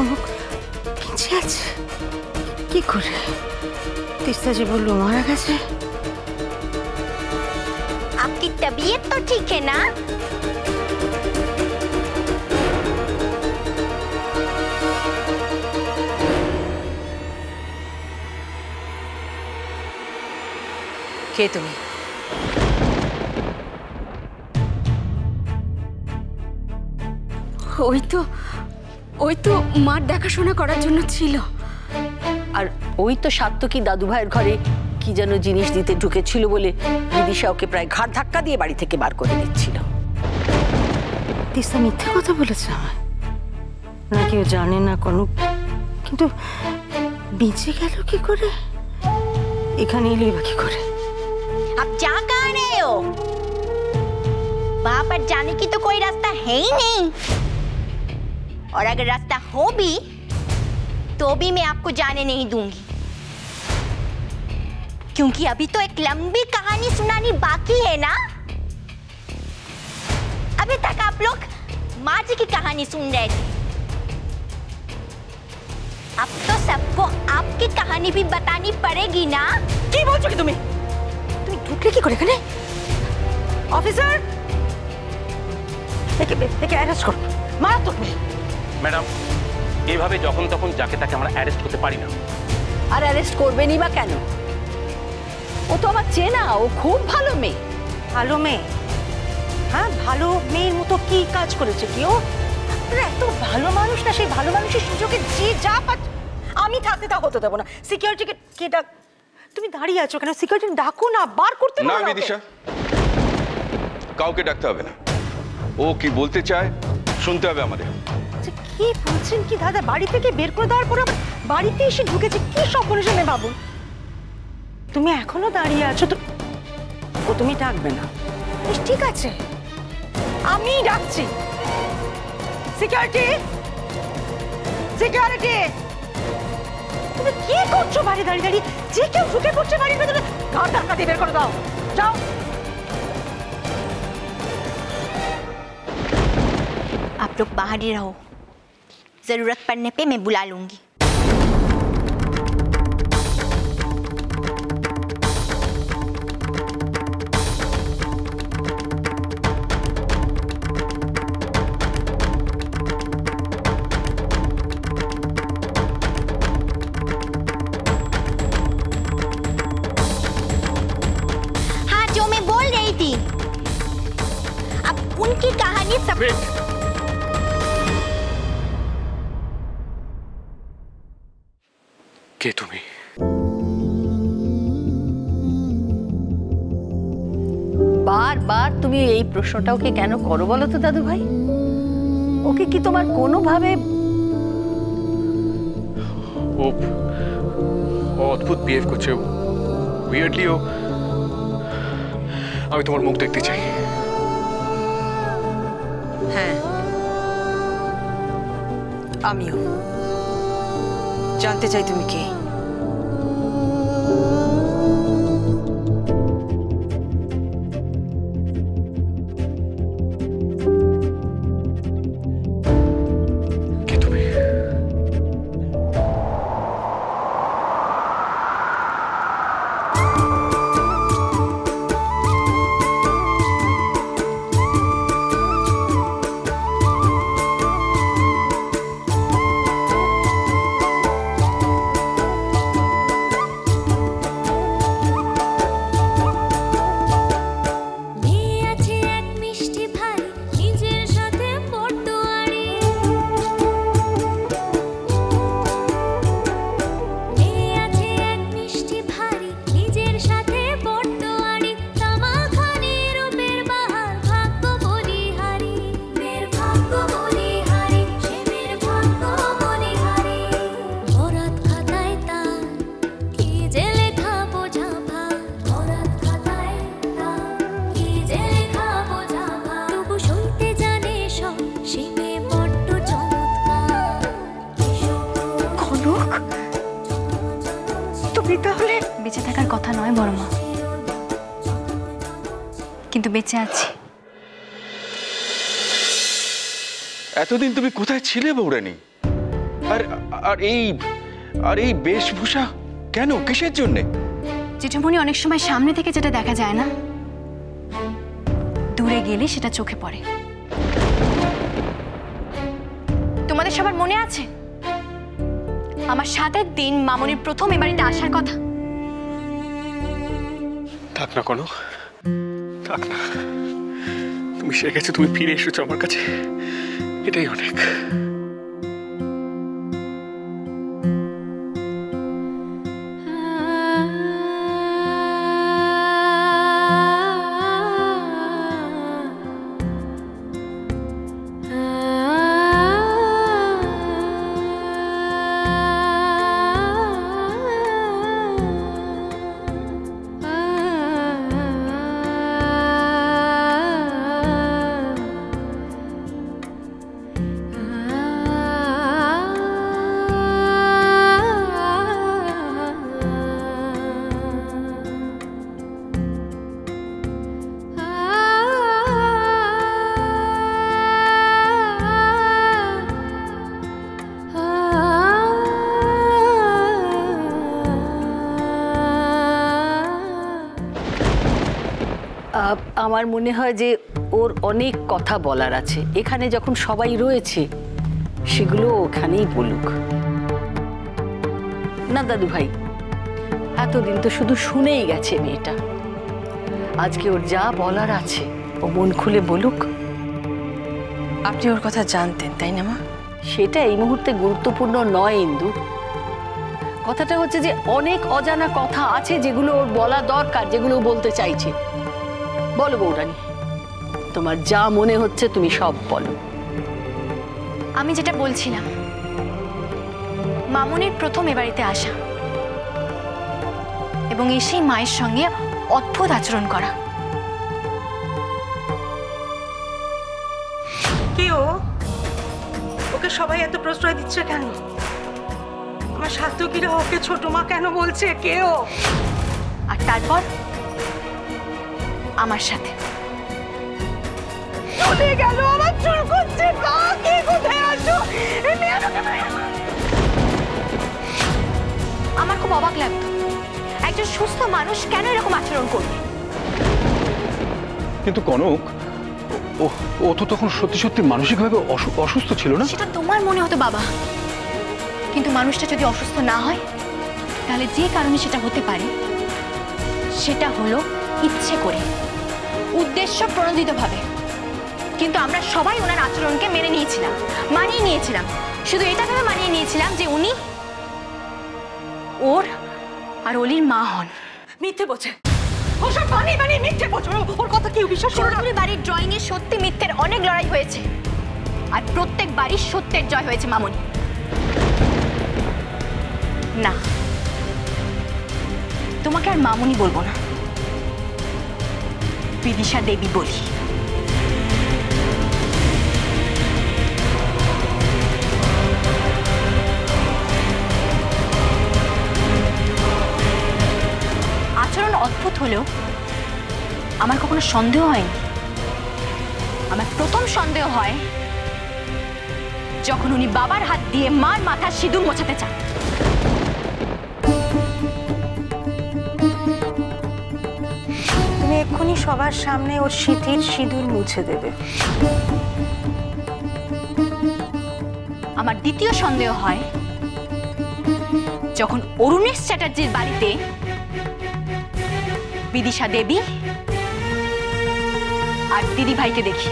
কনক বেঁচে আছে কি করে? তিস্তা যে বললো মারা গেছে। आपकी तबीयत तो ठीक है ना? কে তুমি? ওই তো মার দেখাশোনা করার জন্য ছিল। আর ওই তো সাত্তকী দাদু ভাইয়ের ঘরে কি যেন জিনিস দিতে ঢুকেছিল বলে বিদিশা ওকে প্রায় ঘাড় ধাক্কা দিয়ে বাড়ি থেকে বার করে দিচ্ছিল। তিস্তা মিথ্যে কথা বলেছে আমায়, না কেউ জানে না কনক, কিন্তু বেঁচে গেল কি করে? এখানে এলি বা কি করে? आप जा कहाँ रहे हो? वहां पर जाने की तो कोई रास्ता है ही नहीं, और अगर रास्ता हो भी तो भी मैं आपको जाने नहीं दूंगी, क्योंकि अभी तो एक लंबी कहानी सुनानी बाकी है ना। अभी तक आप लोग माँ जी की कहानी सुन रहे थे, अब तो सबको आपकी कहानी भी बतानी पड़ेगी ना। কি বলছো কি তুমি? তুমি ঢুকলে কি করে এখানে? অফিসার, একে অ্যারেস্ট করো, মারাত্মক মেয়ে। ম্যাডাম, এইভাবে যখন তখন যাকে তাকে আমরা অ্যারেস্ট করতে পারি না। আর অ্যারেস্ট করবেনই বা কেন? ও তো আমার চেনা, ও খুব ভালো মেয়ে। ভালো মেয়ে? হ্যাঁ, ভালো মেয়ের মতো কি কাজ করেছে কি ও? এত ভালো মানুষ না, সেই ভালো মানুষের সুযোগে যে যা পাচ্ছে। আমি থাকতে তা হতে দেবো না। সিকিউরিটিকে কে ডাক? তুমি দাঁড়িয়ে আছো কেন? সিকিউরিটি ডাকো না, বার করতে না বিদিশা, কাউকে ডাকতে হবে না। ও কি বলতে চায় শুনতে হবে আমাদের। কি বলছেন কি দাদা? বাড়ি থেকে বের করে দেওয়ার পরে বাড়িতে এসে ঢুকেছে, কি সপরিসে মেয়ে বাবু। তুমি এখনো দাঁড়িয়ে আছো তো? ও তুমি ডাকবে না? ঠিক আছে, আমি ডাকছি। সিকিউরিটি, সিকিউরিটি, তুমি কি করছো বাড়ি দাঁড়িয়ে দাঁড়িয়ে? যে কেউ ঢুকে পড়ছে বাড়ির ভেতরে, ঘর ধাক্কা দিয়ে বের করে দাও। যাও। आप लोग बाहर ही रहो, जरूरत पड़ने पे मैं बुला लूंगी। हाँ, जो मैं बोल रही थी, अब उनकी कहानी सब কে তুমি? বারবার তুমি এই প্রশ্নটা ওকে কেন করো বলো তো দাদু ভাই? ওকে কি তোমার কোনোভাবে? ও অদ্ভুত বিহেভ করছে, উইয়ার্ডলি। ও, আমি তোমার মুখ দেখতে চাই। হ্যাঁ, আমিও জানতে চাই তুমি কে। কে তুমি? বেঁচে থাকার কথা নয় বড় মা, কিন্তু বেঁচে আছি। এতদিন তুমি কোথায় ছিলে বৌরানী? আর আর এই আর এই বেশভূষা কেন, কিসের জন্যে? জেঠুমনি, অনেক সময় সামনে থেকে যেটা দেখা যায় না, দূরে গেলে সেটা চোখে পড়ে। তোমাদের সবার মনে আছে আমার 7-এর দিন মামনির প্রথম এ বাড়িতে আসার কথা? থাক না কোনো, থাক না। তুমি সে গেছো, তুমি ফিরে এসেছো আমার কাছে, এটাই অনেক। আমার মনে হয় যে ওর অনেক কথা বলার আছে, এখানে যখন সবাই রয়েছে সেগুলো ওখানেই বলুক। না দাদু ভাই, এতদিন তো শুধু শুনেই গেছে মেয়েটা, আজকে ওর যা বলার আছে ও মন খুলে বলুক। আপনি ওর কথা জানতেন তাই না মা? সেটা এই মুহূর্তে গুরুত্বপূর্ণ নয় ইন্দু। কথাটা হচ্ছে যে অনেক অজানা কথা আছে যেগুলো ওর বলা দরকার, যেগুলো ও বলতে চাইছে। বলো বৌরানী, তোমার যা মনে হচ্ছে তুমি সব বলো। আমি যেটা বলছিলাম, মামনির প্রথম এ বাড়িতে আসা এবং এসেই মায়ের সঙ্গে অদ্ভুত আচরণ করা। কে ও? ওকে সবাই এত প্রশ্রয় দিচ্ছে কেন? আমার সাধ্যকিরা ওকে ছোট মা কেন বলছে? কে ও? আর তারপর আমার সাথে চলে গেল, আমার চুল করছে। কে কোথায় আছো? আমার খুব অবাক লাগতো, একজন সুস্থ মানুষ কেন এরকম আচরণ করবে। কিন্তু কনক, ও তো তখন সত্যি সত্যি মানসিকভাবে অসুস্থ ছিল না? সেটা তোমার মনে হতো বাবা, কিন্তু মানুষটা যদি অসুস্থ না হয় তাহলে যে কারণে সেটা হতে পারে সেটা হলো ইচ্ছে করে, উদ্দেশ্য প্রণোদিতভাবে। কিন্তু আমরা সবাই ওনার আচরণকে মেনে নিয়েছিলাম, মানিয়ে নিয়েছিলাম। শুধু এটা ভেবে মানিয়ে নিয়েছিলাম যে উনি ওর আর অলির মা হন। মিথ্যে বলছে, ওসব বানিয়ে মিথ্যে বলছে। ওর কথা কেউ বিশ্বাস করে না। চৌধুরী বাড়ির ড্রয়িং এ সত্যি মিথ্যের অনেক লড়াই হয়েছে, আর প্রত্যেক বাড়ির সত্যের জয় হয়েছে মামনি। না, তোমাকে আর মামনি বলবো না, বিদিশা দেবী বলি। আচরণ অদ্ভুত হলেও আমার কখনো সন্দেহ হয়নি। আমার প্রথম সন্দেহ হয় যখন উনি বাবার হাত দিয়ে মার মাথার সিঁদুর মোছাতে চান। তুমি এক্ষুনি সবার সামনে ওর সিঁথির সিঁদুর মুছে দেবে। আমার দ্বিতীয় সন্দেহ হয় যখন অরুণেশ চ্যাটার্জির বাড়িতে বিদিশা দেবী আর দিদি ভাইকে দেখি।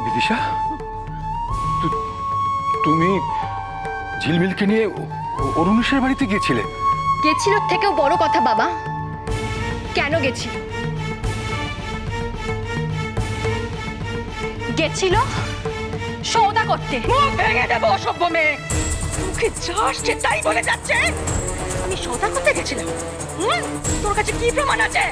বিদিশা, তুমি ঝিলমিলকে নিয়ে অরুণেশের বাড়িতে গিয়েছিলে? গেছিল থেকেও বড় কথা বাবা, কেন গেছি? গেছিল সওদা করতে। মুখ ভেঙে দেবো অসভ্য মেয়ে। মুখে যা আসছে তাই বলে যাচ্ছে। আমি সওদা করতে গেছিলাম? তোর কাছে কি প্রমাণ আছে?